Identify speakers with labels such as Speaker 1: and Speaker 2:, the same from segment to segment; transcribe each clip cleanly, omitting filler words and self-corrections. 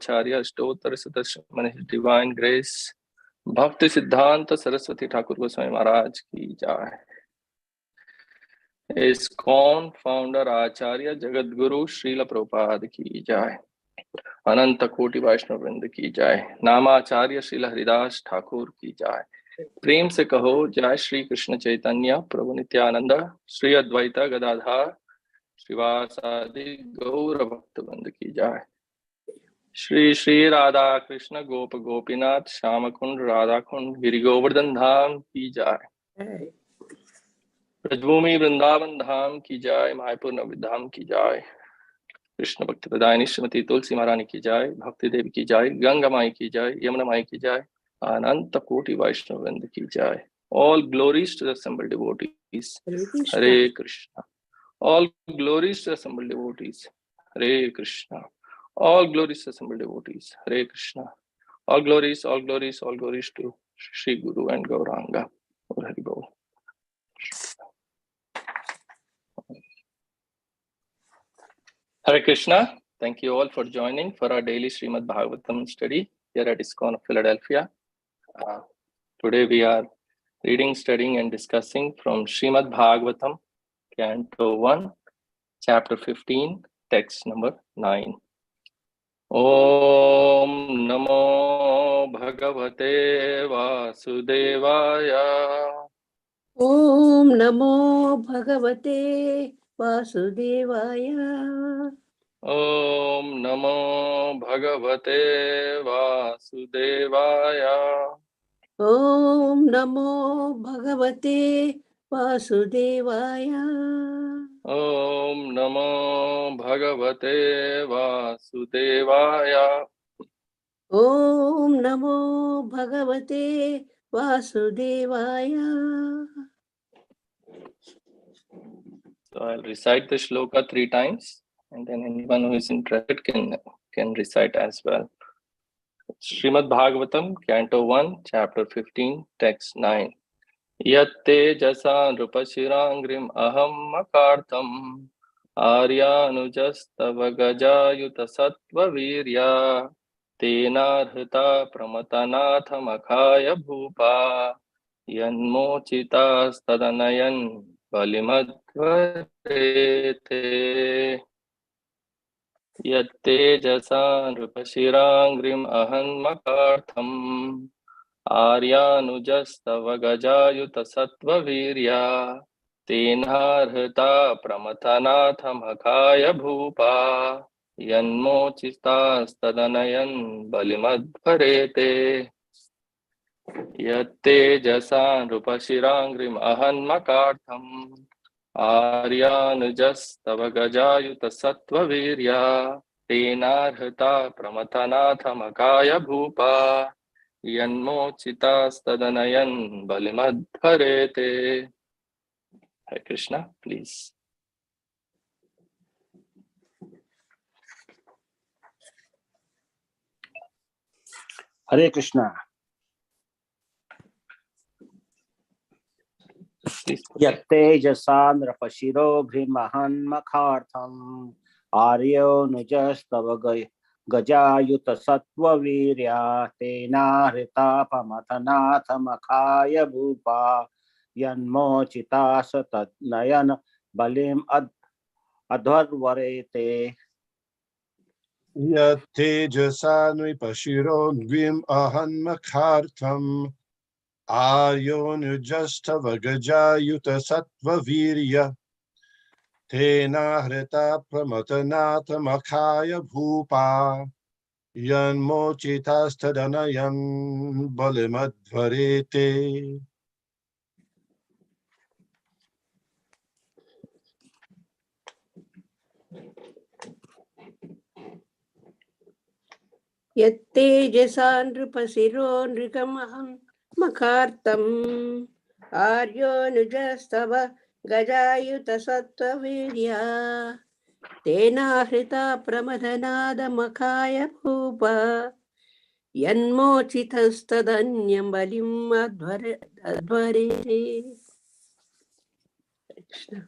Speaker 1: Acharya Stotra Sadashman His Divine Grace Bhakti Siddhanta Saraswati Thakur Goswami Maharaj ki jai. ISKCON founder Acharya Jagat Guru Srila Prabhupada ki jai. Ananta Koti Vaishnav Vrinda ki jai. Namacharya Srila Haridas Thakur ki jai. प्रेम से कहो जय श्री कृष्ण चैतन्य प्रभु नित्यानंद श्री अद्वैता गदाधर श्रीवासादि गौर भक्तवृंद की जय. श्री श्री राधा कृष्ण गोप गोपीनाथ श्याम कुंड राधा कुंड गिरि गोवर्धन धाम की जय. ब्रजभूमि वृंदावन धाम की जय. मायपुर नवधाम की जय. कृष्ण भक्ति प्रदायिनी श्रीमती तुलसी महारानी की जय. भक्ति देवी की जय. गंगा माई की जय. यमुना माई की जय. Ananta Koti Vaishnav Vrinda ki jai. All glories to the assembled devotees. Hare Krishna. All glories to the assembled devotees. Hare Krishna. All glories to the assembled devotees. Hare Krishna. All glories, all glories, all glories to Shri Guru and Gauranga. Hare Bol. Hare Krishna. Thank you all for joining for our daily Srimad Bhagavatam study here at ISKCON of Philadelphia. Today we are reading, studying and discussing from Srimad Bhagavatam, Canto 1, Chapter 15, text number 9. Om Namo Bhagavate Vasudevaya.
Speaker 2: Om Namo Bhagavate Vasudevaya.
Speaker 1: Om Namo Bhagavate Vasudevaya.
Speaker 2: Om Namo Bhagavate Vasudevaya.
Speaker 1: Om Namo Bhagavate Vasudevaya.
Speaker 2: Om Namo Bhagavate Vasudevaya.
Speaker 1: So I'll recite the shloka 3 times, and then anyone who is interested can recite as well. Srimad Bhagavatam, Canto 1, Chapter 15, Text 9. Yatte jasa nrupashirangrim aham makartam aryanujastava gajayuta sattva virya tenarhita pramatanatha makhaya bhupa yanmochita stadanayan balimadvarete. Yatte jasa nrupashirangrim aham makartam Aryanujastava gajayuta sattva virya tenarhita pramathanatha makhaya bhupa yanmochita stadanayan balimadvarete. Yatte jasa nrupashirangrim ahanmakartham Aryanujastava gajayuta sattva virya tenarhita pramathanatha makhaya bhupa Yanmochita stadanayan balimadvarete. Hare Krishna, please.
Speaker 3: Hare Krishna. Yatte jasan rapashiro bhrimahan makhartham aryo nujastava gajayuta sattva virya tena hrita pamathanatha makhaya bhupa yanmochita satadnayan balim adharvarete.
Speaker 4: Yatte jasanvi pashiro nvim ahan makhartham Aryonujastava gajayuta sattva virya Tena hrita pramatanatha makhaya bhupa Yanmochitastadanayan balimadvarete.
Speaker 2: Yatte jasa nrupashiro nrikamaham makartam Aryo nujastava gajayuta sattva virya Tena hrita pramadhanada makhaya bhupa Yanmochitastadanyam balim advarete. Krishna.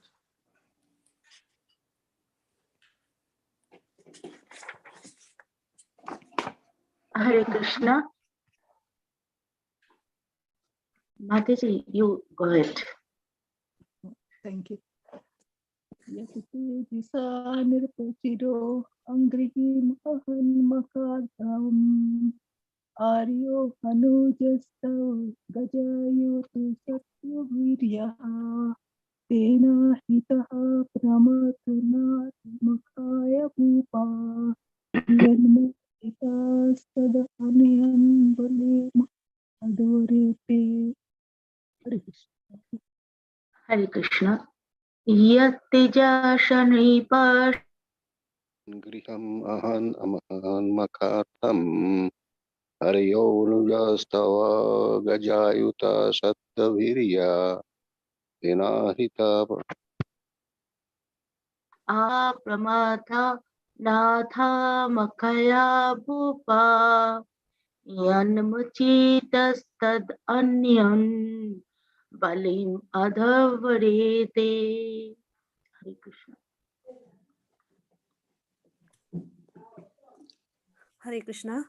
Speaker 5: Hare Krishna. Mataji, you go ahead.
Speaker 6: Thank you. Yasate disa nirpachiro angrihim ahan makadam aryo hanujastav gajayotu satyaviryaha tena hitaha pramatuna mukhaya bhupa yanma itastada anyan bale adorete. Hare Krishna.
Speaker 5: Hare Krishna. Yatteja shanipash
Speaker 7: Griham ahan amahan makatam Haryonujastava gajayuta sattavirya Dinahita
Speaker 5: apramatha natha makaya bhupa yanmuchitastad anyan balim adhavarete. Hare Krishna.
Speaker 8: Hare Krishna.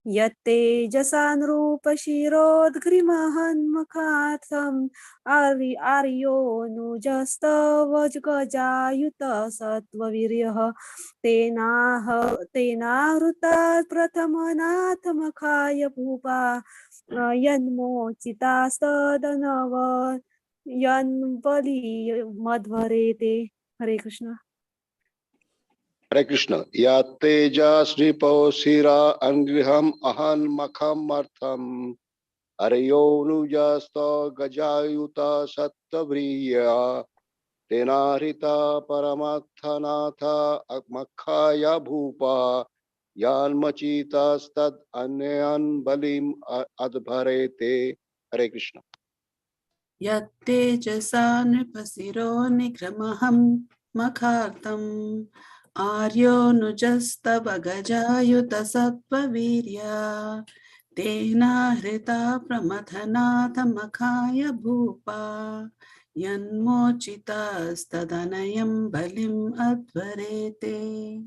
Speaker 8: Yatte jasan rupa shirodgrimahan makhatham aryo nujasta vajgajayuta sattva viryaha tenahruta prathamanath makhaya bhupa yanmochita sadanava yanvali madhvarete. Hare Krishna.
Speaker 7: Hare Krishna. Yateja sripo sira angriham ahan makham artham Haryonujasta gajayuta sattavirya Tenarita paramathanatha makhaya bhupa Yanmachita stad anyan balim adbharete. Hare Krishna.
Speaker 9: Yatte jasa nripasiro nikramaham makhartam Aryo nujasta bagajayuta sattva virya Tena hrita pramathanatha makhaya bhupa Yanmochita stadanayam balim advarete.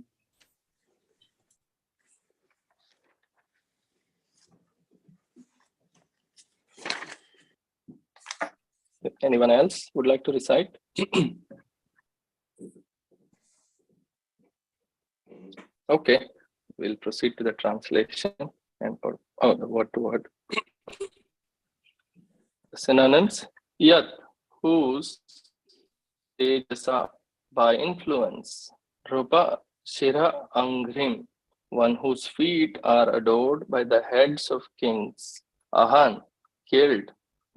Speaker 1: Anyone else would like to recite? Okay, we'll proceed to the translation and the word to word. Synonyms: Yat, whose, tejasa, by influence, rupa, shira, angrim, one whose feet are adored by the heads of kings, ahan, killed,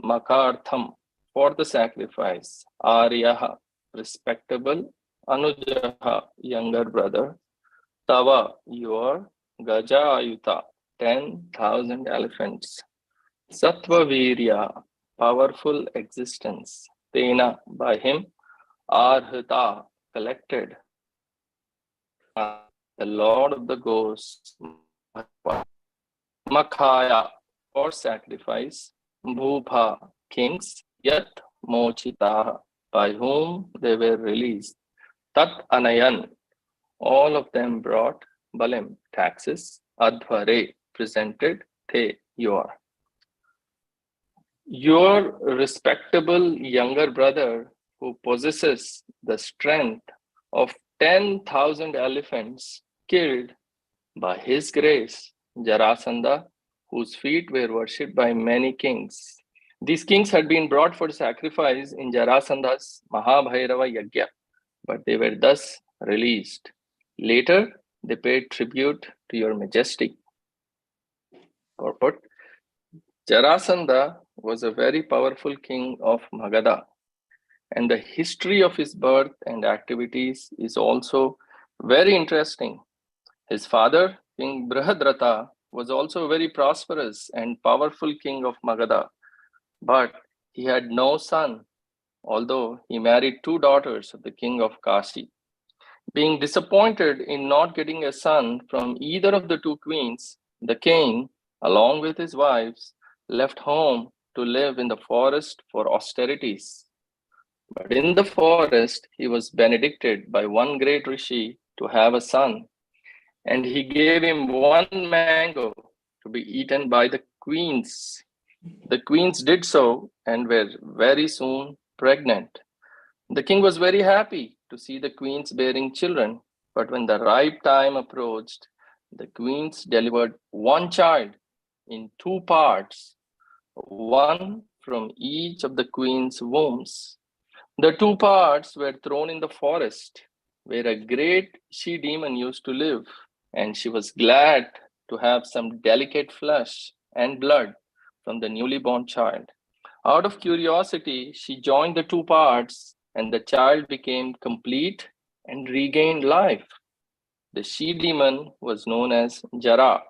Speaker 1: makartham, for the sacrifice, aryaha, respectable, anujaha, younger brother, tava, your, gaja ayuta, 10,000 elephants, sattva virya, powerful existence, tena, by him, arhita, collected, the Lord of the ghosts, makhaya, for sacrifice, bhupa, kings, yat, mochita, by whom they were released, tat anayan, all of them brought, balim, taxes, adhvare, presented, the, your respectable younger brother who possesses the strength of 10,000 elephants killed by his grace, Jarasandha, whose feet were worshipped by many kings. These kings had been brought for sacrifice in Jarasandha's Mahabhairava Yagya, but they were thus released. Later, they paid tribute to your majesty. Purport: Jarasandha was a very powerful king of Magadha, and the history of his birth and activities is also very interesting. His father, King Brihadrata, was also a very prosperous and powerful king of Magadha, but he had no son, although he married two daughters of the king of Kashi. Being disappointed in not getting a son from either of the two queens, the king, along with his wives, left home to live in the forest for austerities. But in the forest, he was benedicted by one great rishi to have a son, and he gave him one mango to be eaten by the queens. The queens did so and were very soon pregnant. The king was very happy to see the queens bearing children, but when the ripe time approached, the queens delivered one child in two parts, one from each of the queen's wombs. The two parts were thrown in the forest, where a great she-demon used to live, and she was glad to have some delicate flesh and blood from the newly born child. Out of curiosity, she joined the two parts, and the child became complete and regained life. The she-demon was known as Jara,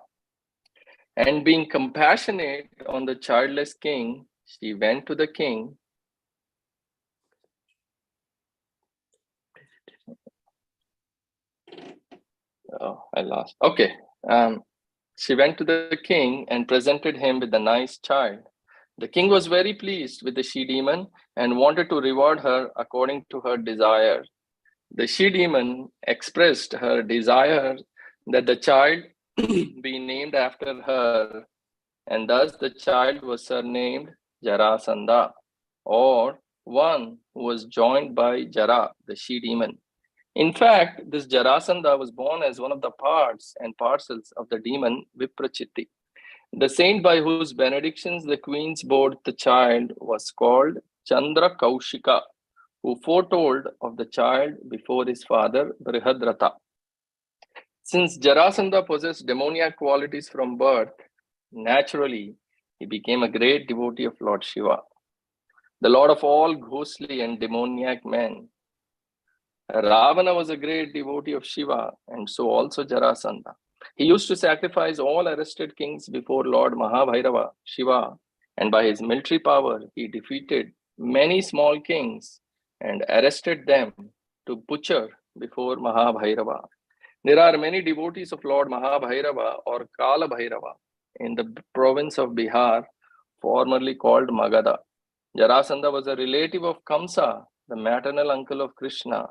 Speaker 1: and being compassionate on the childless king, she went to the king. Oh, I lost. Okay. She went to the king and presented him with the nice child. The king was very pleased with the she-demon and wanted to reward her according to her desire. The she-demon expressed her desire that the child be named after her, and thus the child was surnamed Jarasandha, or one who was joined by Jara, the she-demon. In fact, this Jarasandha was born as one of the parts and parcels of the demon Viprachitti. The saint by whose benedictions the queens bore the child was called Chandra Kaushika, who foretold of the child before his father Brihadrata. Since Jarasandha possessed demoniac qualities from birth, naturally he became a great devotee of Lord Shiva, the lord of all ghostly and demoniac men. Ravana was a great devotee of Shiva, and so also Jarasandha. He used to sacrifice all arrested kings before Lord Mahabhairava, Shiva, and by his military power, he defeated many small kings and arrested them to butcher before Mahabhairava. There are many devotees of Lord Mahabhairava or Kala Bhairava in the province of Bihar, formerly called Magadha. Jarasandha was a relative of Kamsa, the maternal uncle of Krishna,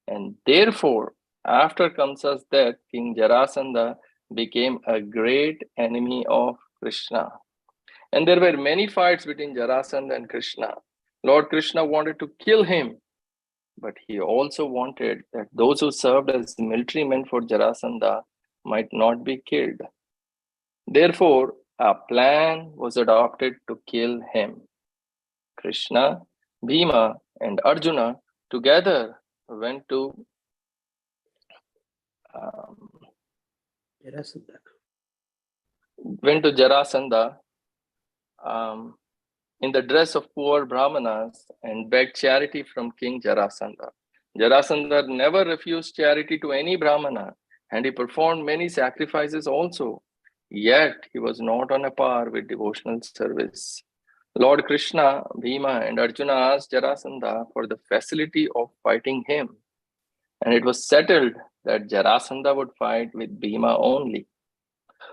Speaker 1: and therefore, after Kamsa's death, King Jarasandha became a great enemy of Krishna. And there were many fights between Jarasandha and Krishna. Lord Krishna wanted to kill him, but he also wanted that those who served as military men for Jarasandha might not be killed. Therefore, a plan was adopted to kill him. Krishna, Bhima, and Arjuna together went to Jarasandha in the dress of poor brahmanas and begged charity from King Jarasandha. Jarasandha never refused charity to any brahmana, and he performed many sacrifices also. Yet he was not on a par with devotional service. Lord Krishna, Bhima, and Arjuna asked Jarasandha for the facility of fighting him, and it was settled that Jarasandha would fight with Bhima only.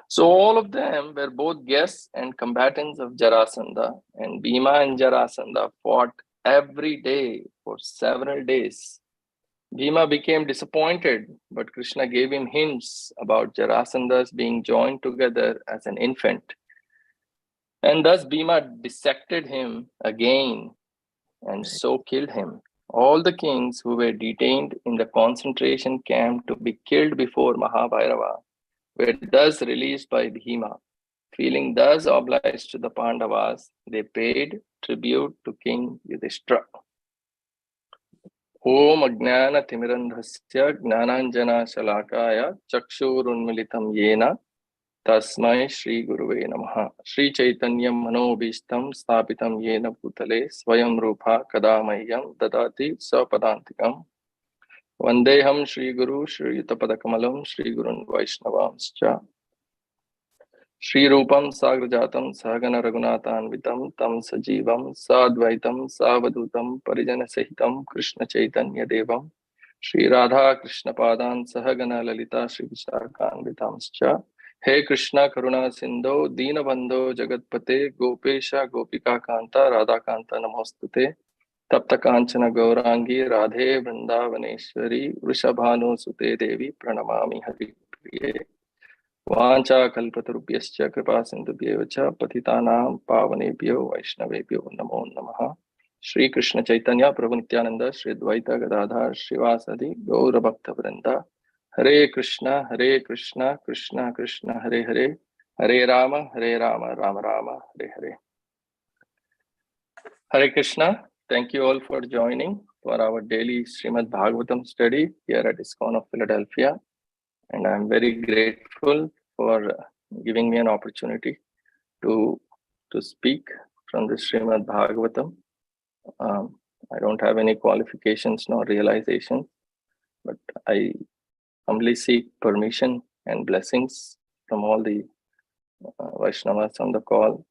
Speaker 1: So all of them were both guests and combatants of Jarasandha, and Bhima and Jarasandha fought every day for several days. Bhima became disappointed, but Krishna gave him hints about Jarasandha's being joined together as an infant. And thus Bhima dissected him again and so killed him. All the kings who were detained in the concentration camp to be killed before Mahabhairava were thus released by Bhima. Feeling thus obliged to the Pandavas, they paid tribute to King Yudhishthira. Om Ajnana Timirandhasya Gnananjana Shalakaya Chakshurunmilitam Yena Tasmai Shri Guruve Namaha. Shri Chaitanya Manobishtam Stapitam Yena Bhutale Swayam Rupa Kadamayam Dadati Sapadantikam Vandeham Shri Guru Shri Yutapadakamalam Shri Gurun Vaishnavamscha Shri Rupam Sagrajatam Sagana Raghunathanvitam Tam Sajivam Sadvaitam Savadutam Parijana Sahitam Krishna Chaitanya Devam Shri Radha Krishna Padan Sahagana Lalita Shri Visakanvitamscha He Krishna Karuna Sindho Deenabandho Jagatpate Gopesha Gopika Kanta Radha Kanta Namostute Tapta Kanchana Gaurangi Radhe Vrindavaneshwari Vrishabhanu Sute Devi Pranamami Hari Priye Vancha kalpatarubhyascha kripa sindhubhyev cha patitanam pavanebhyo vaishnavebhyo namo namaha. Shri Krishna Chaitanya Prabhu Nityananda Shri Advaita Gadadhar Srivasadi Gaura Bhakta Vrinda. Hare Krishna Krishna Krishna Hare Hare, Hare Rama Rama Rama Hare Hare. Hare Krishna. Thank you all for joining for our daily Srimad Bhagavatam study here at ISKCON of Philadelphia. And I'm very grateful for giving me an opportunity to speak from the Srimad Bhagavatam. I don't have any qualifications nor realizations, but I humbly seek permission and blessings from all the Vaishnavas on the call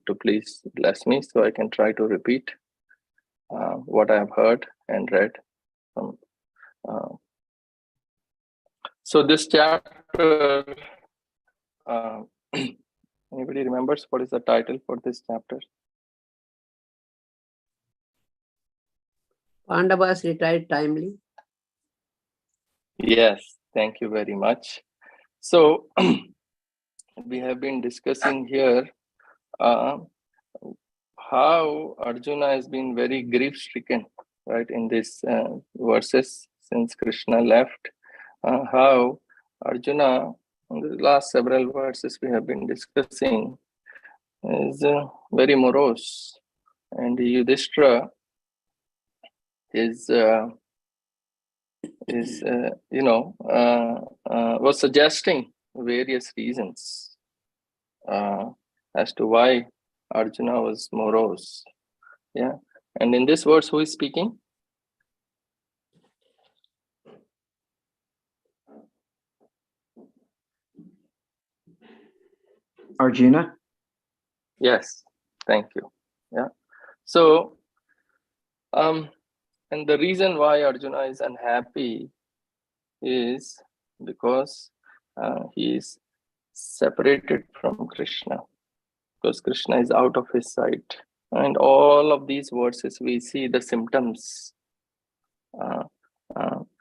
Speaker 1: to please bless me so I can try to repeat what I have heard and read. So this chapter, anybody remembers what is the title for this chapter?
Speaker 2: Pandavas retired timely.
Speaker 1: Yes, thank you very much. So we have been discussing here how Arjuna has been very grief-stricken, right, in these verses since Krishna left. How Arjuna, in the last several verses we have been discussing, is very morose, and Yudhishthira was suggesting various reasons as to why Arjuna was morose. Yeah, and in this verse, who is speaking?
Speaker 3: Arjuna.
Speaker 1: Yes, thank you. Yeah, so and the reason why Arjuna is unhappy is because he is separated from Krishna, because Krishna is out of his sight. And all of these verses, we see the symptoms.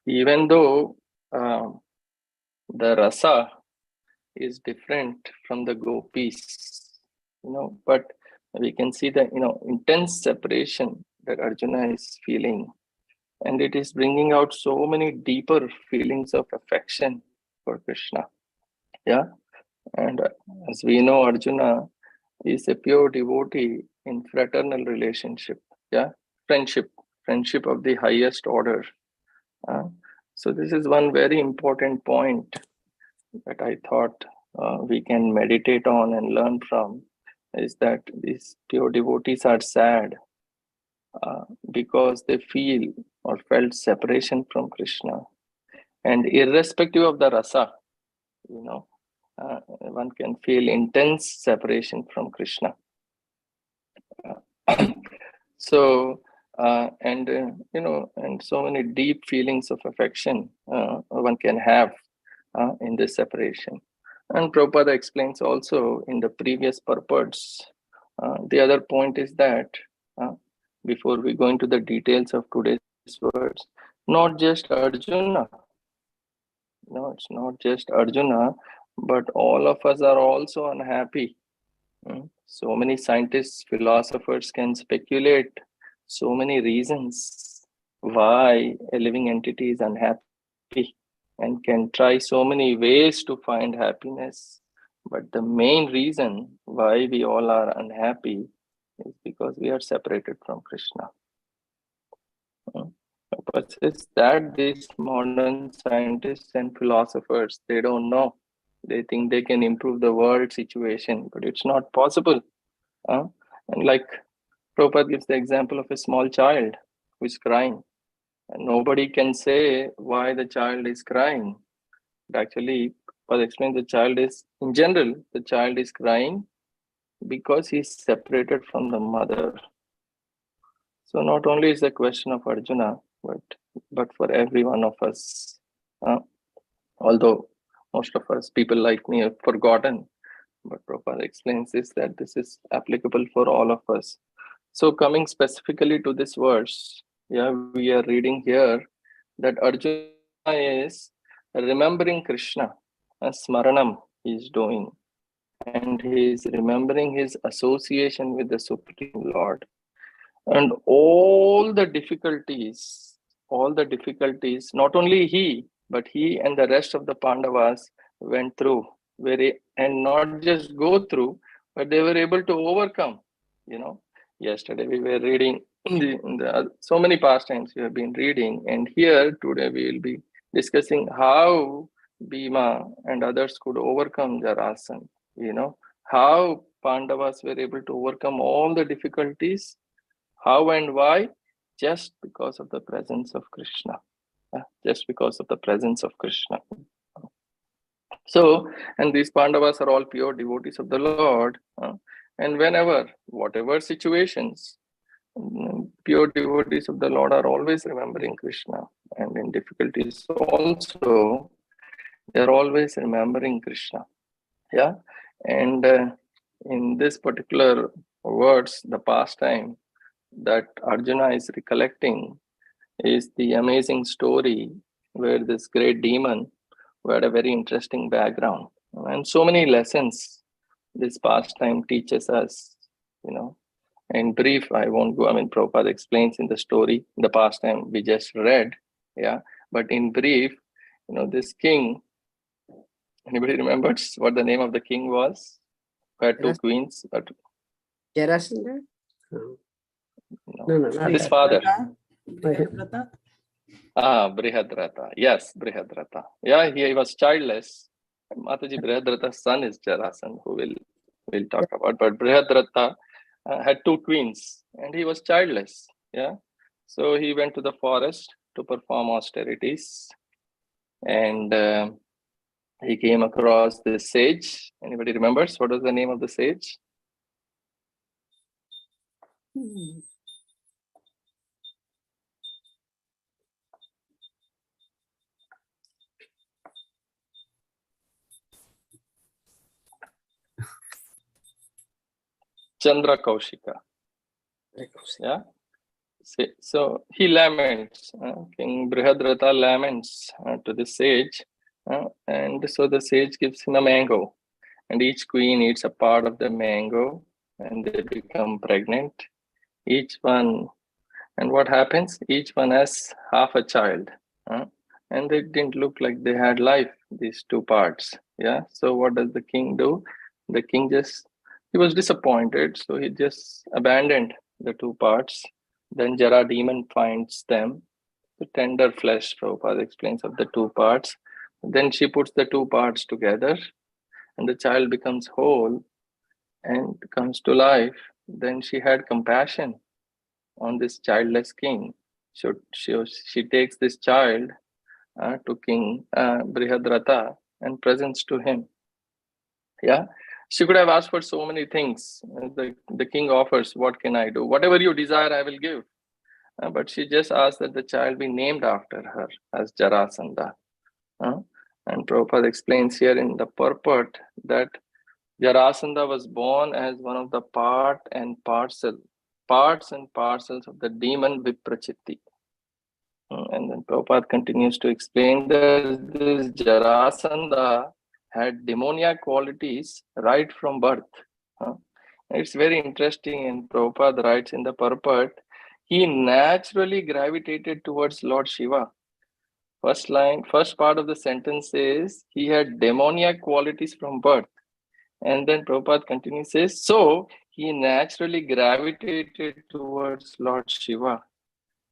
Speaker 1: Even though the rasa is different from the gopis, but we can see the intense separation that Arjuna is feeling, and it is bringing out so many deeper feelings of affection for Krishna. Yeah, and as we know, Arjuna is a pure devotee in fraternal relationship. Yeah, friendship of the highest order. So this is one very important point that I thought we can meditate on and learn from, is that these pure devotees are sad because they feel or felt separation from Krishna. And irrespective of the rasa, one can feel intense separation from Krishna. So, and so many deep feelings of affection one can have in this separation. And Prabhupada explains also in the previous purports. The other point is that before we go into the details of today's words, not just Arjuna. No, it's not just Arjuna, but all of us are also unhappy. So many scientists, philosophers can speculate so many reasons why a living entity is unhappy and can try so many ways to find happiness. But the main reason why we all are unhappy is because we are separated from Krishna. But it's that these modern scientists and philosophers, they don't know. They think they can improve the world situation, but it's not possible. And like Prabhupada gives the example of a small child who is crying, and nobody can say why the child is crying. But actually, Prabhupada explains in general, the child is crying because he is separated from the mother. So not only is the question of Arjuna, but for every one of us. Although most of us, people like me, have forgotten, but Prabhupada explains that this is applicable for all of us. So coming specifically to this verse, we are reading here that Arjuna is remembering Krishna, smaranam. he's doing, and he's remembering his association with the Supreme Lord. And all the difficulties, not only he, but he and the rest of the Pandavas went through, and not just go through, but they were able to overcome. Yesterday we were reading so many pastimes we have been reading, and here today we will be discussing how Bhima and others could overcome Jarasan. How Pandavas were able to overcome all the difficulties. How and why? Just because of the presence of Krishna. Just because of the presence of Krishna. So, and these Pandavas are all pure devotees of the Lord. And whatever situations, pure devotees of the Lord are always remembering Krishna. And in difficulties also, they are always remembering Krishna. Yeah. And in this particular words, the pastime that Arjuna is recollecting is the amazing story where this great demon, who had a very interesting background, and so many lessons this pastime teaches us. In brief, I won't go. Prabhupada explains in the story, the pastime we just read. Yeah, but in brief, this king. Anybody remembers what the name of the king was? Who had two queens.
Speaker 2: Jarasandha?
Speaker 1: No. His father.
Speaker 9: Brihadrata.
Speaker 1: Brihadrata. Yes, Brihadrata. Yeah, he was childless. Mataji Brihadrata's son is Jarasan, who we'll talk about. But Brihadrata had two queens, and he was childless. Yeah, so he went to the forest to perform austerities, and he came across this sage. Anybody remembers what was the name of the sage? Chandra Kaushika. Yeah. So he laments. King Brihadrata laments to the sage, and so the sage gives him a mango, and each queen eats a part of the mango, and they become pregnant. Each one, and what happens? Each one has half a child, and they didn't look like they had life. These two parts. Yeah. So what does the king do? The king he was disappointed, so he just abandoned the two parts. Then Jara demon finds them, the tender flesh, Prabhupada explains, of the two parts. Then she puts the two parts together, and the child becomes whole and comes to life. Then she had compassion on this childless king. So she takes this child to King Brihadrata and presents to him. Yeah. She could have asked for so many things. The king offers, what can I do? Whatever you desire, I will give. But she just asked that the child be named after her as Jarasandha. And Prabhupada explains here in the purport that Jarasandha was born as one of the parts and parcels of the demon Viprachitti. And then Prabhupada continues to explain that this Jarasandha had demoniac qualities right from birth. It's very interesting, and Prabhupada writes in the purport, he naturally gravitated towards Lord Shiva. First part of the sentence says he had demoniac qualities from birth. And then Prabhupada continues, says, so he naturally gravitated towards Lord Shiva.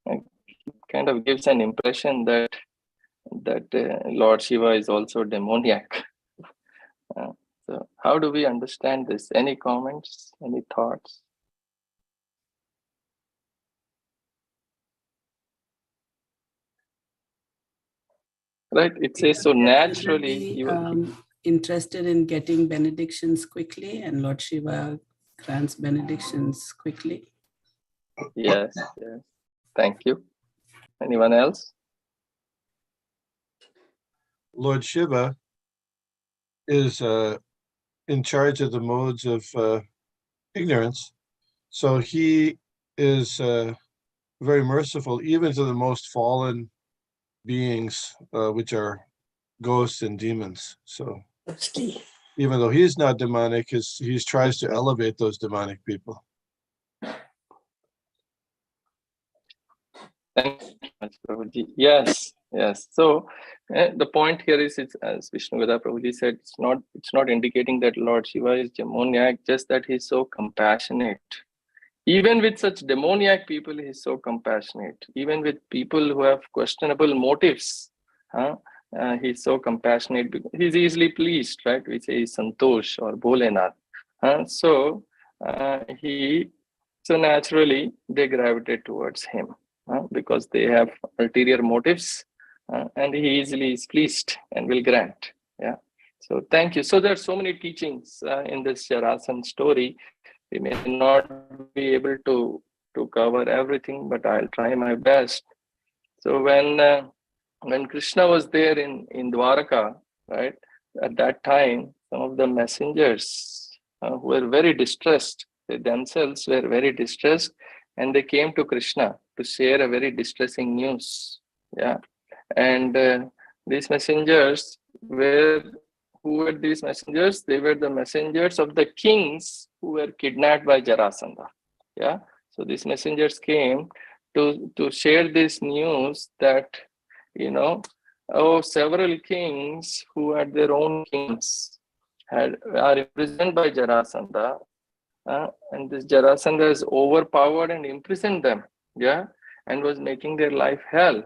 Speaker 1: It kind of gives an impression that Lord Shiva is also demoniac. So how do we understand this? Any comments? Any thoughts? Right? It says so naturally.
Speaker 9: Interested in getting benedictions quickly, and Lord Shiva grants benedictions quickly.
Speaker 1: Yes. Thank you. Anyone else?
Speaker 4: Lord Shiva is in charge of the modes of ignorance. So he is very merciful even to the most fallen beings, which are ghosts and demons. So even though he's not demonic, he tries to elevate those demonic people.
Speaker 1: Thank you much, Prabhuji. Yes, yes. So the point here is, it's, as Vishnu Veda Prabhuji said, it's not indicating that Lord Shiva is demoniac, just that he's so compassionate. Even with such demoniac people, he's so compassionate. Even with people who have questionable motives, he's so compassionate. He's easily pleased, right? We say Santosh or Bholenath. So naturally they gravitate towards him because they have ulterior motives, and he easily is pleased and will grant. Yeah. So thank you. So there are so many teachings in this Jarasan story. We may not be able to cover everything, but I'll try my best. So when Krishna was there in Dwaraka, right, at that time, some of the messengers who were very distressed, they themselves were very distressed, and they came to Krishna to share a very distressing news. Yeah, and these messengers were, who were these messengers? They were the messengers of the kings who were kidnapped by Jarasandha. Yeah, so these messengers came to share this news that, several kings who had their own kings are imprisoned by Jarasandha, and this Jarasandha has overpowered and imprisoned them. Yeah, and was making their life hell.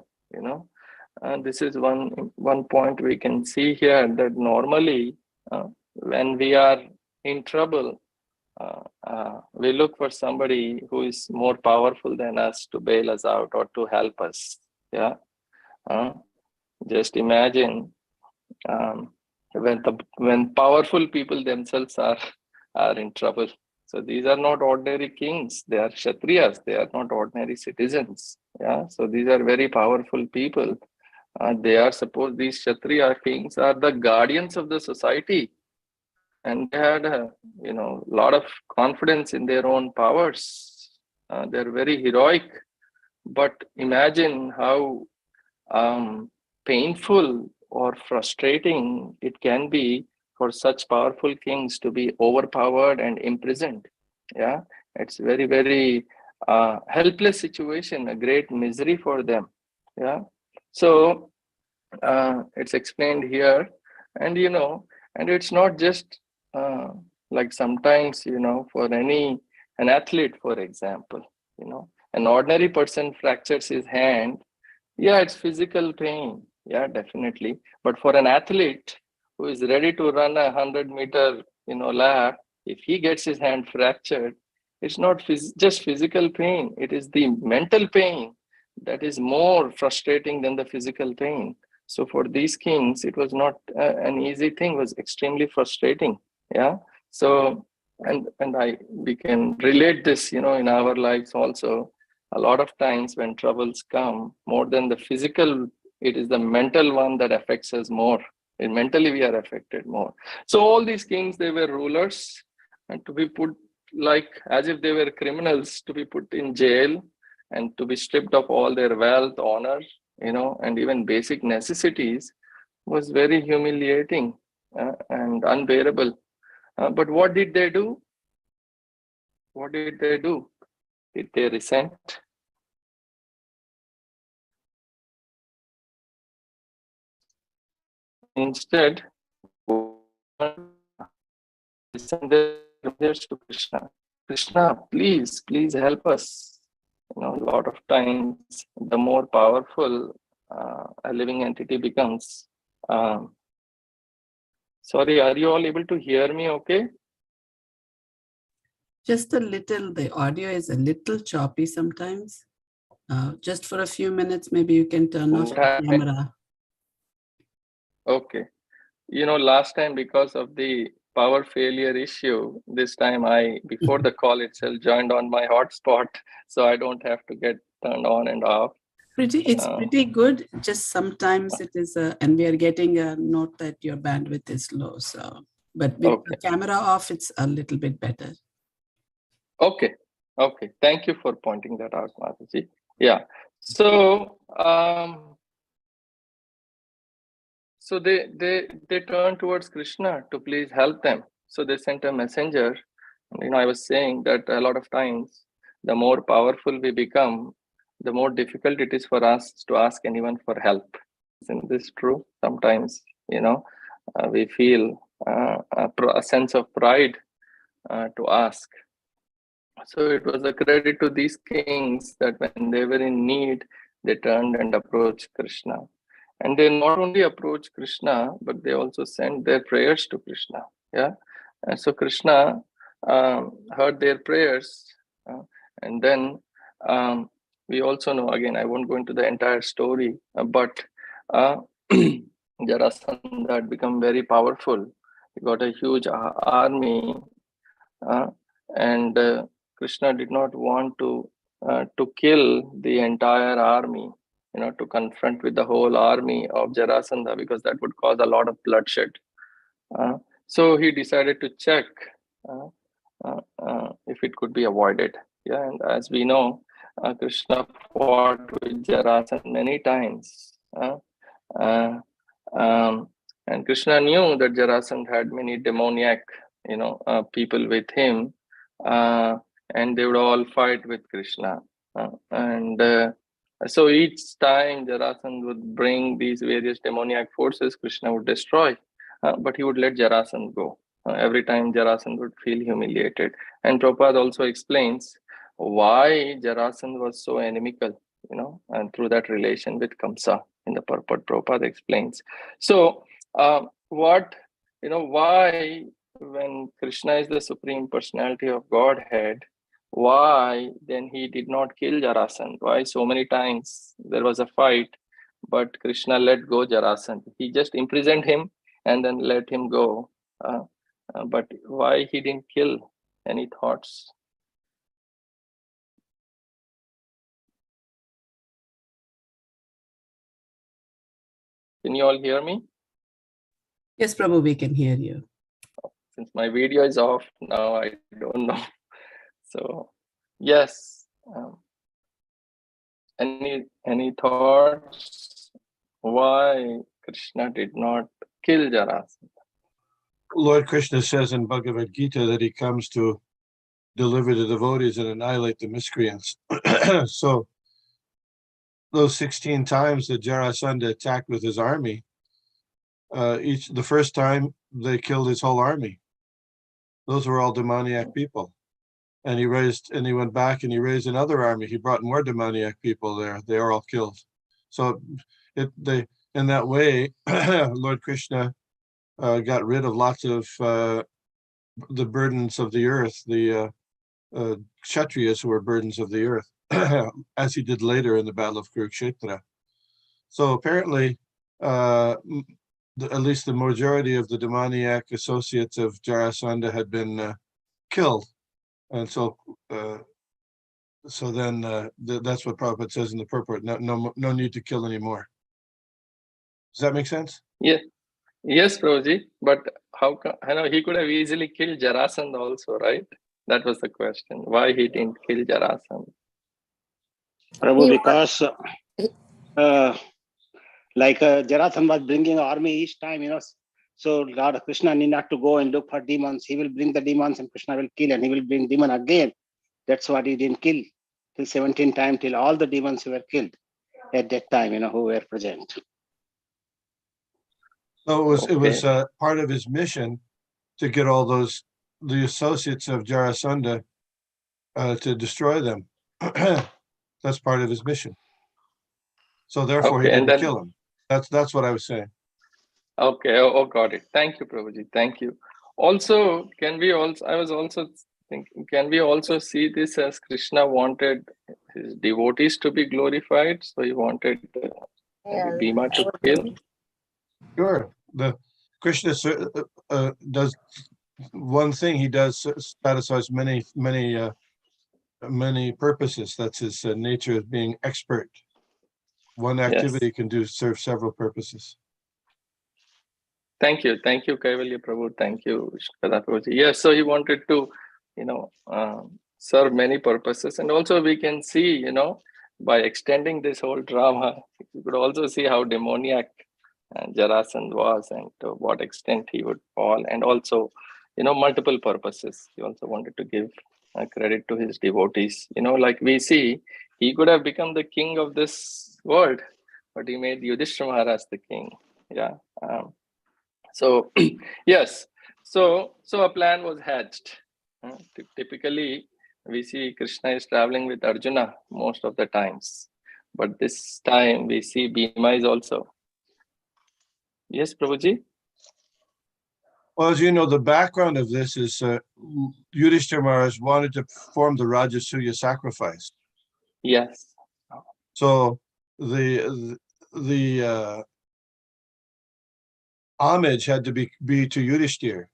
Speaker 1: This is one point we can see here, that normally when we are in trouble, we look for somebody who is more powerful than us to bail us out or to help us. Yeah, just imagine when powerful people themselves are in trouble. So these are not ordinary kings; they are kshatriyas. They are not ordinary citizens. Yeah, so these are very powerful people. They are supposed, these Kshatriya kings are the guardians of the society, and they had a lot of confidence in their own powers. They're very heroic, but imagine how painful or frustrating it can be for such powerful kings to be overpowered and imprisoned. Yeah, it's very, very helpless situation, a great misery for them. Yeah, so it's explained here, and it's not just like sometimes, for an athlete, for example, an ordinary person fractures his hand. Yeah, it's physical pain. Yeah, definitely. But for an athlete who is ready to run 100-meter, lap, if he gets his hand fractured, it's not just physical pain. It is the mental pain that is more frustrating than the physical pain. So for these kings, it was not an easy thing. It was extremely frustrating. Yeah. So and we can relate this, in our lives also. A lot of times when troubles come, more than the physical, it is the mental one that affects us more. And mentally, we are affected more. So all these kings, they were rulers, and to be put like as if they were criminals, to be put in jail and to be stripped of all their wealth, honor, and even basic necessities was very humiliating and unbearable. But what did they do? What did they do? Did they resent? Instead, send their prayers to Krishna. Krishna, please help us. A lot of times, the more powerful a living entity becomes. Sorry, are you all able to hear me okay?
Speaker 9: Just a little, the audio is a little choppy sometimes. Just for a few minutes, maybe you can turn off the camera.
Speaker 1: Okay. Last time, because of the power failure issue, this time before the call itself, joined on my hotspot, so I don't have to get turned on and off.
Speaker 9: It's pretty good. Just sometimes it is, and we are getting a note that your bandwidth is low. So, but with the camera off, it's a little bit better.
Speaker 1: Okay. Thank you for pointing that out, Mataji. Yeah. So So they turned towards Krishna to please help them. So they sent a messenger. I was saying that a lot of times, the more powerful we become, the more difficult it is for us to ask anyone for help. Isn't this true? Sometimes, we feel a sense of pride to ask. So it was a credit to these kings that when they were in need, they turned and approached Krishna. And they not only approached Krishna, but they also sent their prayers to Krishna. Yeah. And so Krishna heard their prayers. And then we also know, again, I won't go into the entire story, but Jarasandha had become very powerful. He got a huge army. And Krishna did not want to kill the entire army, to confront with the whole army of Jarasandha, because that would cause a lot of bloodshed. So he decided to check if it could be avoided. Yeah, and as we know, Krishna fought with Jarasandha many times. And Krishna knew that Jarasandha had many demoniac, people with him, and they would all fight with Krishna. So each time Jarasandha would bring these various demoniac forces, Krishna would destroy, but he would let Jarasandha go. Every time Jarasandha would feel humiliated. And Prabhupada also explains why Jarasandha was so inimical, and through that relation with Kamsa in the purport, Prabhupada explains. So why, when Krishna is the Supreme Personality of Godhead, why then he did not kill Jarasandha? Why so many times there was a fight, but Krishna let go Jarasandha? He just imprisoned him and then let him go. But why he didn't kill? Any thoughts? Can you all hear me?
Speaker 9: Yes, Prabhu, we can hear you.
Speaker 1: Since my video is off now, I don't know. So, yes. Any thoughts? Why Krishna did not kill Jarasandha?
Speaker 4: Lord Krishna says in Bhagavad Gita that he comes to deliver the devotees and annihilate the miscreants. So those 16 times that Jarasandha attacked with his army, the first time they killed his whole army. Those were all demoniac people. And he went back and he raised another army. He brought more demoniac people there. They were all killed. So in that way, Lord Krishna got rid of lots of the burdens of the earth, the Kshatriyas who were burdens of the earth, as he did later in the Battle of Kurukshetra. So apparently, at least the majority of the demoniac associates of Jarasandha had been killed. And so then that's what Prabhupada says in the purport, no need to kill anymore. Does that make sense?
Speaker 1: Yeah. Yes, Prabhuji, but how come, he could have easily killed Jarasandha also, right? That was the question. Why he didn't kill Jarasandha?
Speaker 3: Prabhu, because Jarasandha was bringing an army each time, so Lord Krishna need not to go and look for demons. He will bring the demons and Krishna will kill, and he will bring demon again. That's why he didn't kill till 17 times, till all the demons were killed at that time, who were present.
Speaker 4: So it was part of his mission to get all the associates of Jarasandha to destroy them. That's part of his mission. So therefore he didn't kill him. That's what I was saying.
Speaker 1: Okay, got it. Thank you, Prabhuji. Thank you. Also, can we also see this as Krishna wanted his devotees to be glorified? So he wanted Bhima to kill?
Speaker 4: Sure. The Krishna does one thing. He does satisfies many purposes. That's his nature of being expert. One activity can serve several purposes.
Speaker 1: Thank you, Kaivalya Prabhu. Thank you, Shukada Prabhuji. Yes, so he wanted to, serve many purposes, and also we can see, by extending this whole drama, you could also see how demoniac Jarasandha was and to what extent he would fall, and also, multiple purposes. He also wanted to give credit to his devotees. Like we see, he could have become the king of this world, but he made Yudhishthira Maharaj the king. Yeah. So yes, so a plan was hatched. Typically, we see Krishna is traveling with Arjuna most of the times, but this time we see Bhima is also. Yes, Prabhuji?
Speaker 4: Well, as you know, the background of this is Yudhishthira Maharaj wanted to perform the Rajasuya sacrifice.
Speaker 1: Yes.
Speaker 4: So the homage had to be to Yudhishthira.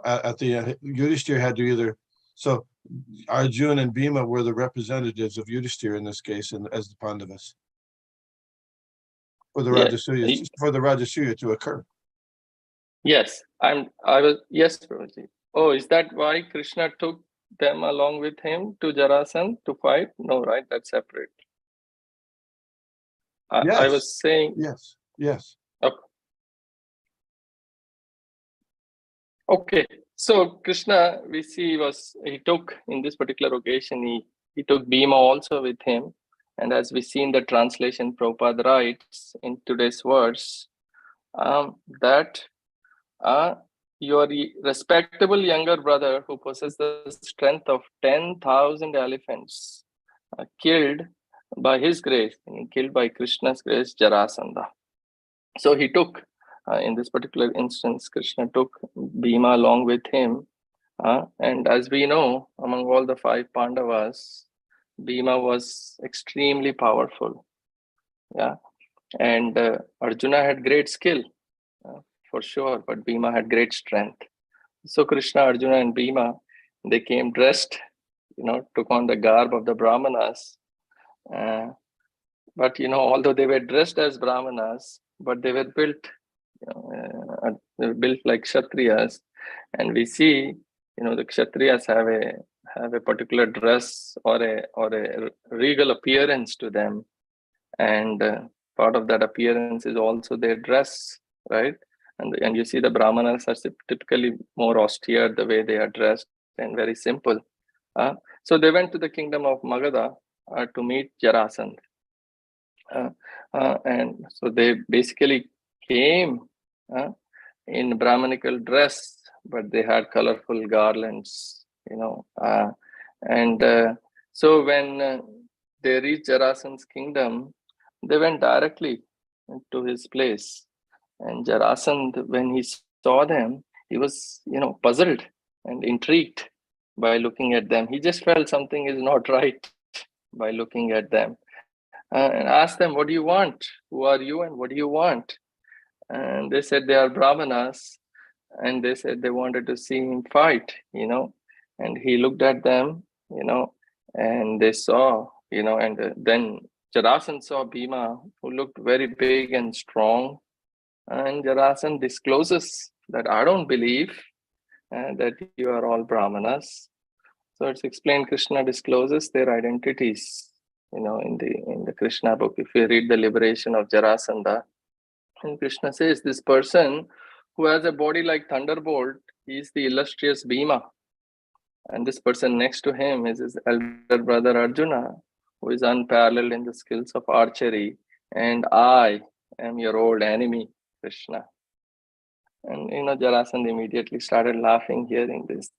Speaker 4: At the end, Yudhishthira had to either, so Arjuna and Bhima were the representatives of Yudhishthira in this case, and as the Pandavas, for the Rajasuya to occur.
Speaker 1: Yes, yes, Prabhuji. Oh, is that why Krishna took them along with him to Jarasandha to fight? No, right? That's separate.
Speaker 4: Yes.
Speaker 1: I was saying.
Speaker 4: Yes.
Speaker 1: Okay. So Krishna, we see he took in this particular occasion, he took Bhima also with him. And as we see in the translation, Prabhupada writes in today's verse, that your respectable younger brother who possesses the strength of 10,000 elephants, killed by his grace, killed by Krishna's grace, Jarasandha. So he took, in this particular instance, Krishna took Bhima along with him. And as we know, among all the 5 Pandavas, Bhima was extremely powerful. Yeah. And Arjuna had great skill, for sure, but Bhima had great strength. So Krishna, Arjuna, and Bhima, they came dressed, took on the garb of the Brahmanas. But although they were dressed as Brahmanas, but they were built, like Kshatriyas. And we see, the Kshatriyas have a particular dress or a regal appearance to them, and part of that appearance is also their dress, right? And you see the Brahmanas are typically more austere the way they are dressed and very simple. So they went to the kingdom of Magadha to meet Jarasandha. And so they basically came in Brahmanical dress, but they had colorful garlands, so when they reached Jarasandha's kingdom, they went directly to his place. And Jarasandha, when he saw them, he was, puzzled and intrigued by looking at them. He just felt something is not right by looking at them. And asked them, what do you want? Who are you and what do you want? And they said they are Brahmanas. And they said they wanted to see him fight, And he looked at them, and they saw, and then Jarasandha saw Bhima, who looked very big and strong. And Jarasandha discloses that I don't believe that you are all Brahmanas. So it's explained, Krishna discloses their identities, in the Krishna book. If you read the liberation of Jarasandha, and Krishna says, this person who has a body like thunderbolt, he is the illustrious Bhima. And this person next to him is his elder brother Arjuna, who is unparalleled in the skills of archery. And I am your old enemy, Krishna. And, Jarasandha immediately started laughing hearing this,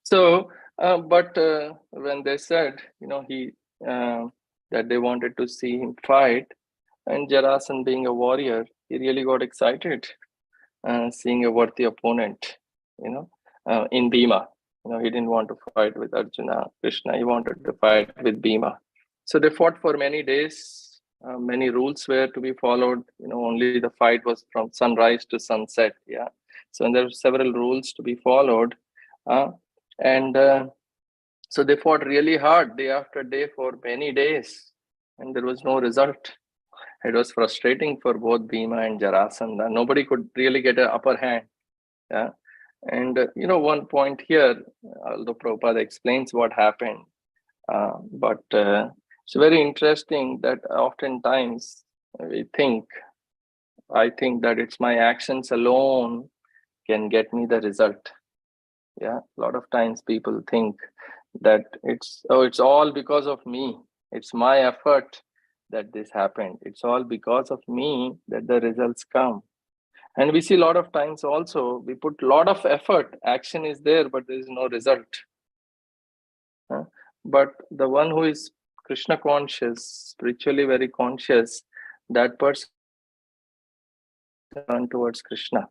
Speaker 1: So, but when they said, that they wanted to see him fight, and Jarasandha being a warrior, he really got excited seeing a worthy opponent, in Bhima. He didn't want to fight with Arjuna, Krishna. He wanted to fight with Bhima. So they fought for many days. Many rules were to be followed. Only the fight was from sunrise to sunset. Yeah. So there were several rules to be followed. So they fought really hard day after day for many days. And there was no result. It was frustrating for both Bhima and Jarasandha. Nobody could really get an upper hand. Yeah. And, one point here, although Prabhupada explains what happened, but it's very interesting that oftentimes I think that it's my actions alone can get me the result. Yeah, a lot of times people think that it's all because of me. It's my effort that this happened. It's all because of me that the results come. And we see a lot of times also, we put a lot of effort, action is there, but there is no result. But the one who is Krishna conscious, spiritually very conscious, that person run towards Krishna.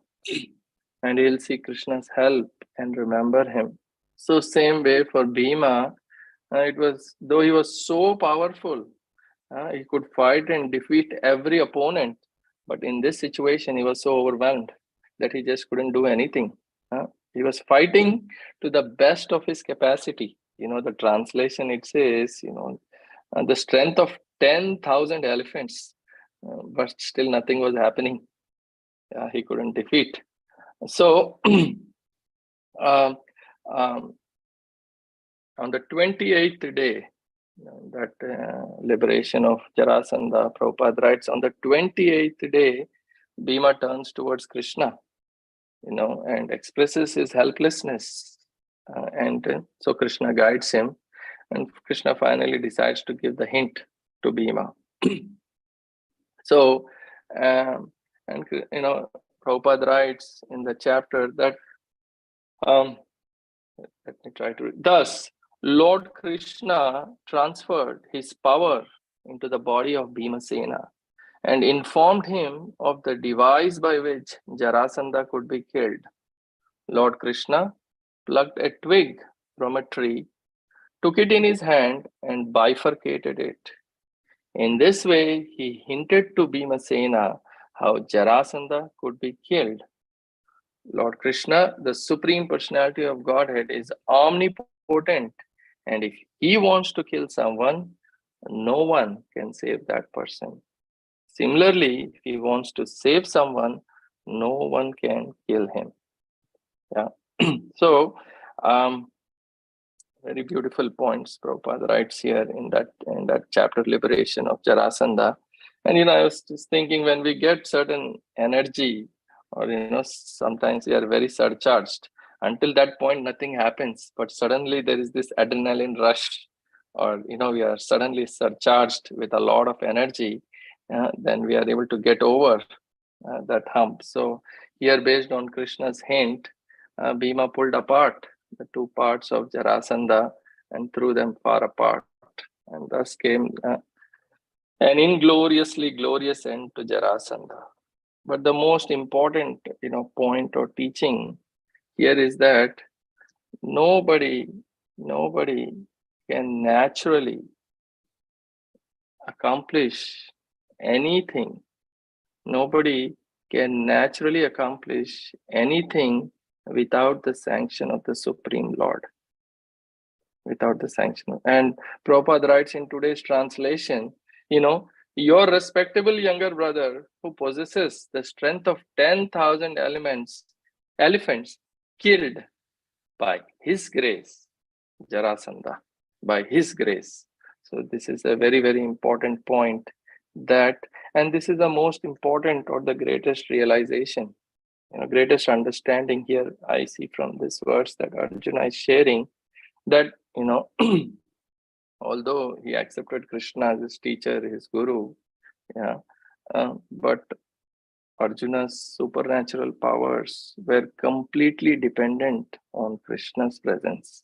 Speaker 1: And he'll see Krishna's help and remember him. So same way for Bhima, though he was so powerful, he could fight and defeat every opponent. But in this situation, he was so overwhelmed that he just couldn't do anything. He was fighting to the best of his capacity. The translation, it says, the strength of 10,000 elephants, but still nothing was happening. He couldn't defeat. So on the 28th day, that liberation of Jarasandha, Prabhupada writes, on the 28th day, Bhima turns towards Krishna, and expresses his helplessness. So Krishna guides him, and Krishna finally decides to give the hint to Bhima. So, Prabhupada writes in the chapter that, let me try to read. Thus, Lord Krishna transferred his power into the body of Bhimasena and informed him of the device by which Jarasandha could be killed. Lord Krishna plucked a twig from a tree, took it in his hand and bifurcated it. In this way, he hinted to Bhimasena how Jarasandha could be killed. Lord Krishna, the Supreme Personality of Godhead, is omnipotent, and if he wants to kill someone, no one can save that person. Similarly, if he wants to save someone, no one can kill him. Yeah. So, very beautiful points Prabhupada writes here in that chapter, Liberation of Jarasandha. And I was just thinking, when we get certain energy, or sometimes we are very surcharged, until that point nothing happens, but suddenly there is this adrenaline rush, or we are suddenly surcharged with a lot of energy, then we are able to get over that hump. So here, based on Krishna's hint, Bhima pulled apart the two parts of Jarasandha and threw them far apart, and thus came an ingloriously glorious end to Jarasandha. But the most important point or teaching here is that nobody can naturally accomplish anything. Nobody can naturally accomplish anything without the sanction of the Supreme Lord. Without the sanction. And Prabhupada writes in today's translation, your respectable younger brother who possesses the strength of 10,000 elephants killed by his grace, Jarasandha, by his grace. So this is a very, very important point, and this is the most important or the greatest realization, greatest understanding here I see from this verse that Arjuna is sharing, that, although he accepted Krishna as his teacher, his guru, but Arjuna's supernatural powers were completely dependent on Krishna's presence.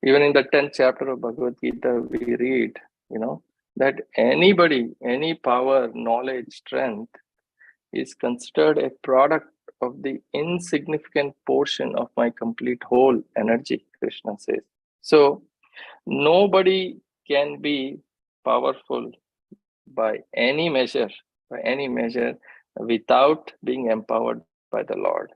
Speaker 1: Even in the 10th chapter of Bhagavad Gita, we read, that anybody, any power, knowledge, strength is considered a product of the insignificant portion of my complete whole energy, Krishna says. So nobody can be powerful by any measure, without being empowered by the Lord.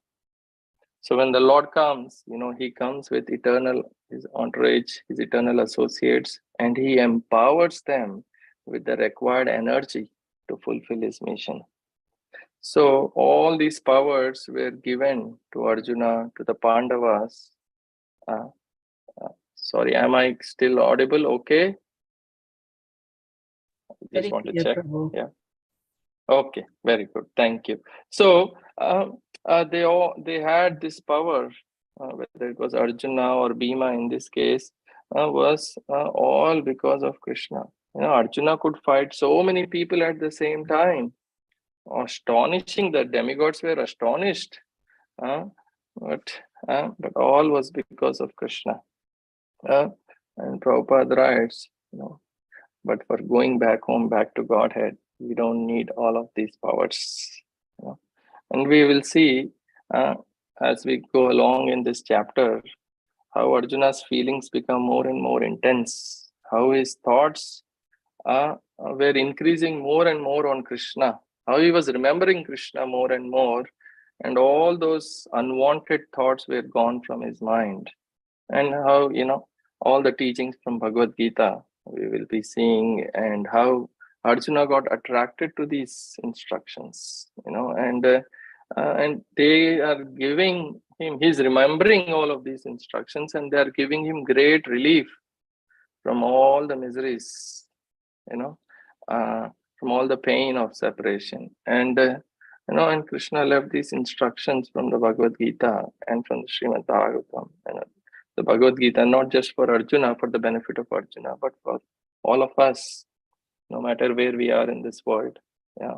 Speaker 1: So when the Lord comes, he comes with his entourage, his eternal associates, and he empowers them with the required energy to fulfill his mission. So all these powers were given to Arjuna, to the Pandavas. Sorry, am I still audible? Okay. Just want to check.
Speaker 9: Prabhu.
Speaker 1: Yeah. Okay, very good. Thank you. So they had this power, whether it was Arjuna or Bhima in this case, was all because of Krishna. Arjuna could fight so many people at the same time. Astonishing. The demigods were astonished. But all was because of Krishna. And Prabhupada writes, but for going back home, back to Godhead, we don't need all of these powers. And we will see as we go along in this chapter how Arjuna's feelings become more and more intense, how his thoughts were increasing more and more on Krishna, how he was remembering Krishna more and more, and all those unwanted thoughts were gone from his mind. And how, all the teachings from Bhagavad Gita we will be seeing, and how Arjuna got attracted to these instructions, and they are giving him, he's remembering all of these instructions, and they are giving him great relief from all the miseries, from all the pain of separation. And and Krishna left these instructions from the Bhagavad Gita and from the Srimad Bhagavatam. The Bhagavad Gita, not just for Arjuna, for the benefit of Arjuna, but for all of us, no matter where we are in this world. Yeah,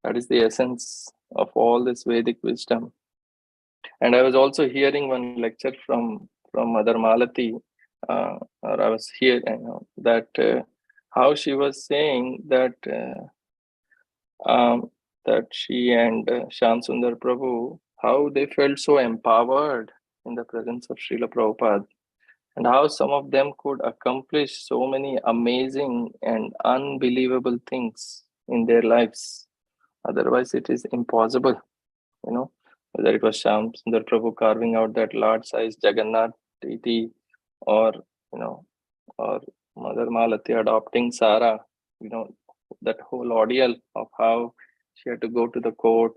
Speaker 1: that is the essence of all this Vedic wisdom. And I was also hearing one lecture from Mother Malati, or I was hearing that how she was saying that that she and Shyam Sundar Prabhu, how they felt so empowered in the presence of Srila Prabhupada, and how some of them could accomplish so many amazing and unbelievable things in their lives. Otherwise, it is impossible, whether it was Shyam Sundar Prabhu carving out that large-sized Jagannath deity, or, or Mother Malati adopting Sara, that whole ordeal of how she had to go to the court,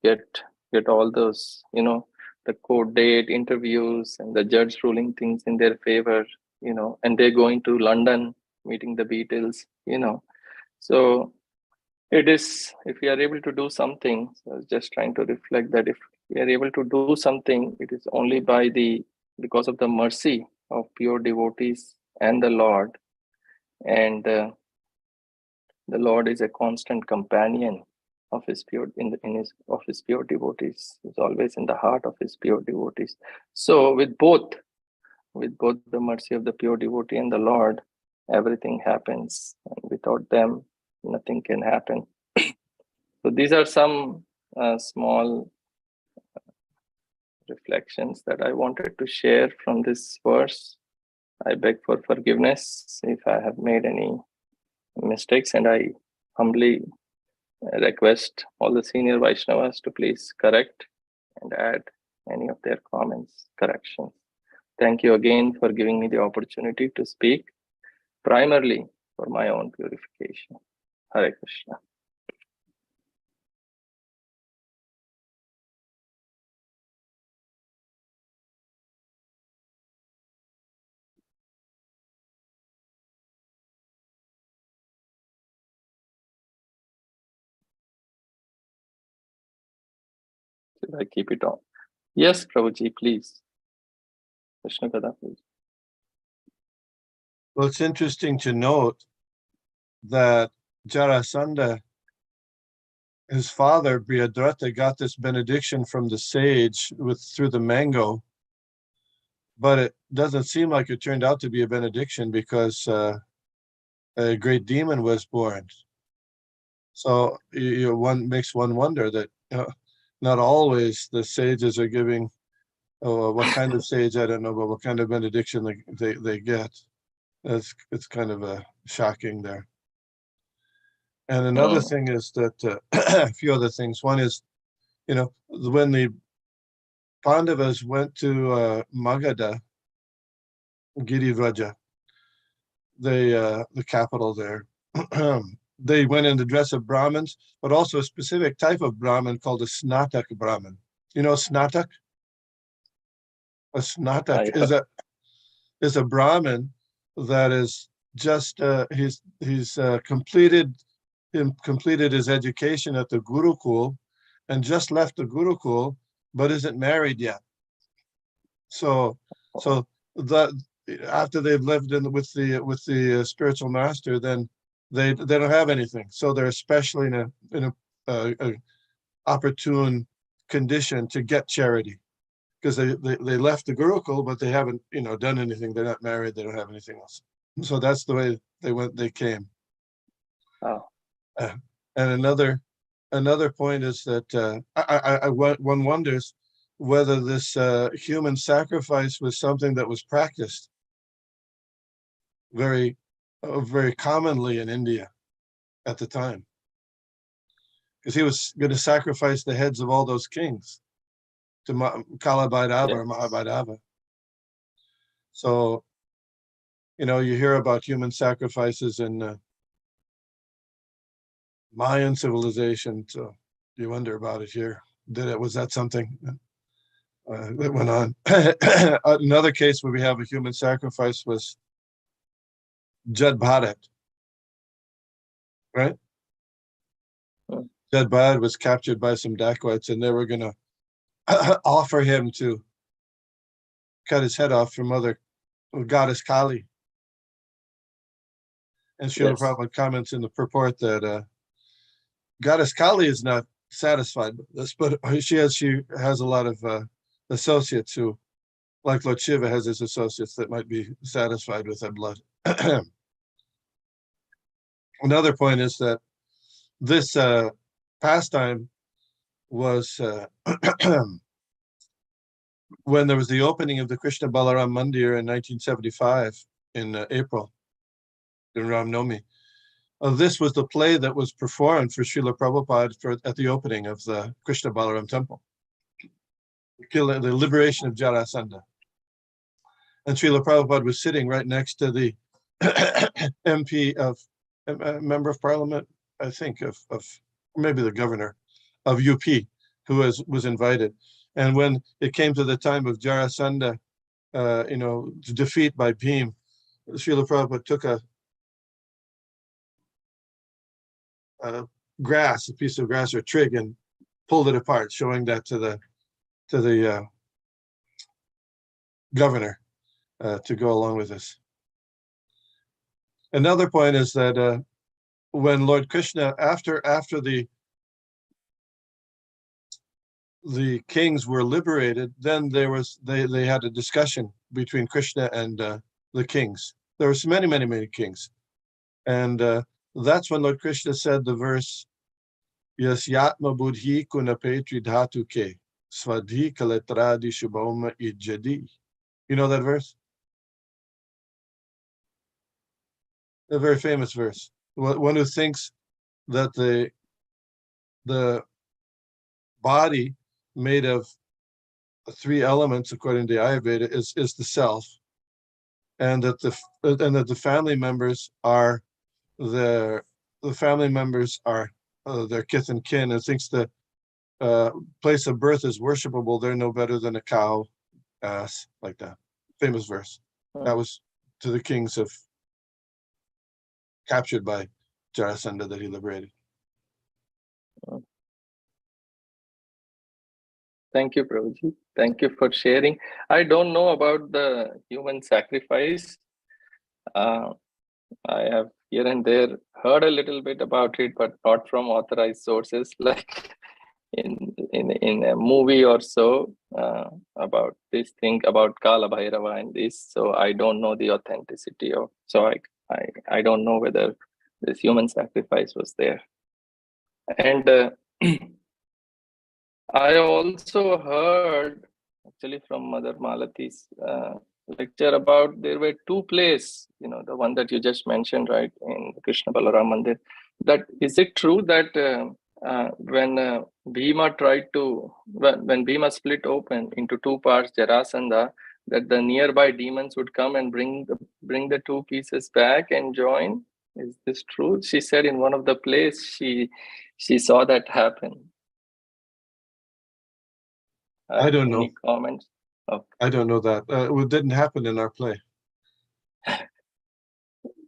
Speaker 1: get all those, the court date, interviews, and the judge ruling things in their favor, and they're going to London, meeting the Beatles, So it is, if we are able to do something, so I was just trying to reflect that if we are able to do something, it is only because of the mercy of pure devotees and the Lord. And the Lord is a constant companion of his pure pure devotees. He's always in the heart of his pure devotees. So with both the mercy of the pure devotee and the Lord, everything happens. And without them, nothing can happen. So these are some small reflections that I wanted to share from this verse. I beg for forgiveness if I have made any mistakes, and I humbly request all the senior Vaishnavas to please correct and add any of their comments, corrections. Thank you again for giving me the opportunity to speak, primarily for my own purification. Hare Krishna. Should I keep it on? Yes, Prabhuji, please. Krishna Kada, please.
Speaker 4: Well, it's interesting to note that Jarasandha, his father, Brihadrata, got this benediction from the sage through the mango, but it doesn't seem like it turned out to be a benediction because a great demon was born. So one makes one wonder that not always the sages are giving, what kind of sage, I don't know, but what kind of benediction they get. It's kind of shocking there. And another thing is that a few other things. One is, when the Pandavas went to Magadha, Girivraja, the capital there, they went in the dress of Brahmins, but also a specific type of Brahmin called a Snatak Brahmin. You know Snatak? A Snatak is a Brahmin that is just he's completed his education at the Gurukul and just left the Gurukul, but isn't married yet. So that after they've lived with the spiritual master, then they don't have anything. So they're especially in a opportune condition to get charity, because they left the Gurukul, but they haven't done anything. They're not married. They don't have anything else. So that's the way they came.
Speaker 1: Oh.
Speaker 4: And another point is that one wonders whether this human sacrifice was something that was practiced very commonly in India at the time, because he was going to sacrifice the heads of all those kings to Kalabhairava or Mahabhairava. So, you hear about human sacrifices in Mayan civilization. So you wonder about it here. Was that something that went on? Another case where we have a human sacrifice was Jad Bharat, right? Jad Bharat was captured by some dacoits, and they were going to offer him to cut his head off from Mother Goddess Kali. And Srila Prabhupada comments in the purport that Goddess Kali is not satisfied with this, but she has a lot of associates who, like Lord Shiva has his associates that might be satisfied with that blood. Another point is that this pastime was when there was the opening of the Krishna Balaram Mandir in 1975 in April, in Ram Nomi. This was the play that was performed for Srila Prabhupada at the opening of the Krishna Balaram temple, the liberation of Jarasandha. And Srila Prabhupada was sitting right next to the member of parliament, I think, of maybe the governor of UP, who was invited. And when it came to the time of Jarasandha, defeat by Bhim, Srila Prabhupada took a piece of grass or twig, and pulled it apart, showing that to the governor to go along with this. Another point is that when Lord Krishna, after the kings were liberated, then they had a discussion between Krishna and the kings. There was many kings, and that's when Lord Krishna said the verse, Yas yatma buddhi kunapetri dhatu ke svadhi kaletradi shubhoma ijadi. You know that verse? A very famous verse. One who thinks that the body made of 3 elements, according to Ayurveda, is the self, and that the family members are their kith and kin, and thinks the place of birth is worshipable. They're no better than a cow, ass, like that. Famous verse. That was to the kings captured by Jarasandha that he liberated.
Speaker 1: Thank you, Prabhuji. Thank you for sharing. I don't know about the human sacrifice. I have here and there heard a little bit about it, but not from authorized sources, like in a movie or so, about this thing about Kala Bhairava and this. So I don't know the authenticity of. So I don't know whether this human sacrifice was there. And I also heard actually from Mother Malati's lecture about there were 2 plays, the one that you just mentioned, right, in the Krishna Balaram Mandir. That is it true that when Bhima when Bhima split open into 2 parts, Jarasandha, that the nearby demons would come and bring the 2 pieces back and join? Is this true? She said in one of the plays she saw that happen.
Speaker 4: I don't know.
Speaker 1: Any comments? Okay.
Speaker 4: I don't know that. It didn't happen in our play.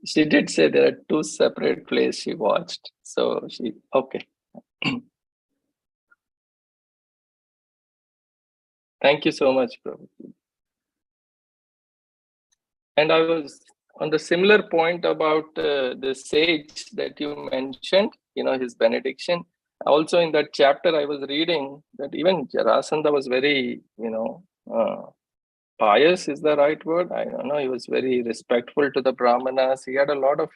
Speaker 1: she did say there are two separate plays she watched. So she, okay. Thank you so much, Prabhu. And I was on the similar point about the sage that you mentioned, his benediction. Also in that chapter, I was reading that even Jarasandha was very, pious is the right word. I don't know. He was very respectful to the Brahmanas. He had a lot of,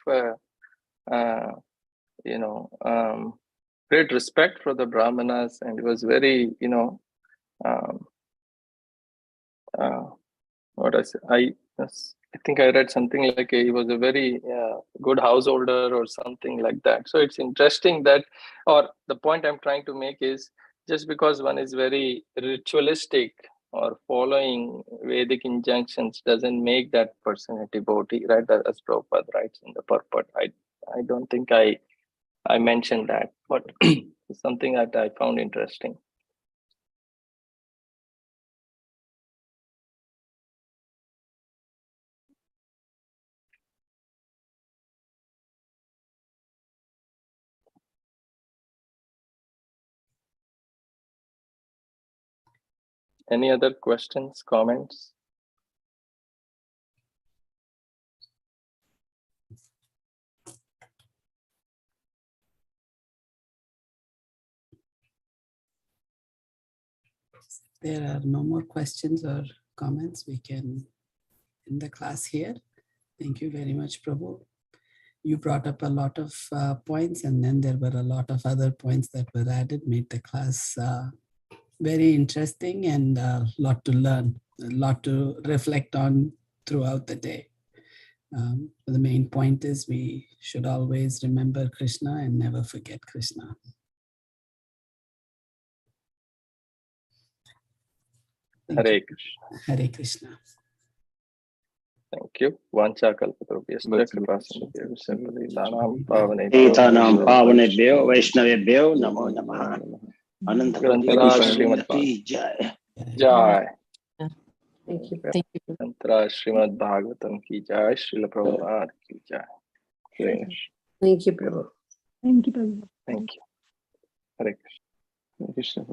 Speaker 1: great respect for the Brahmanas, and he was very, what I think I read something like he was a very good householder or something like that. So it's interesting that, or the point I'm trying to make is, just because one is very ritualistic or following Vedic injunctions doesn't make that person a devotee, right? As Prabhupada writes in the purport. I don't think I mentioned that, but it's something that I found interesting. Any other questions, comments?
Speaker 9: There are no more questions or comments. We can end the class here. Thank you very much, Prabhu. You brought up a lot of points, and then there were a lot of other points that were added, made the class very interesting and a lot to learn, a lot to reflect on throughout the day. The main point is we should always remember Krishna and never forget Krishna.
Speaker 1: Hare Krishna.
Speaker 9: Hare Krishna.
Speaker 1: Thank you. Vancha kalpatarubhyascha kripasindhubhyascha patitanam
Speaker 3: Etanam pavanebhyo Vaishnavebhyo namo namaha. Ananta
Speaker 1: Grantharaj Srimad
Speaker 3: Ki Jai.
Speaker 1: Jai.
Speaker 2: Thank you. Thank you.
Speaker 1: Grantharaj Srimad Bhagavatam ki Jai. Srila Prabhupada ki Jai.
Speaker 2: Thank you, Prabhu.
Speaker 6: Thank you, Prabhu.
Speaker 1: Thank you. Hare Krishna.
Speaker 7: Krishna.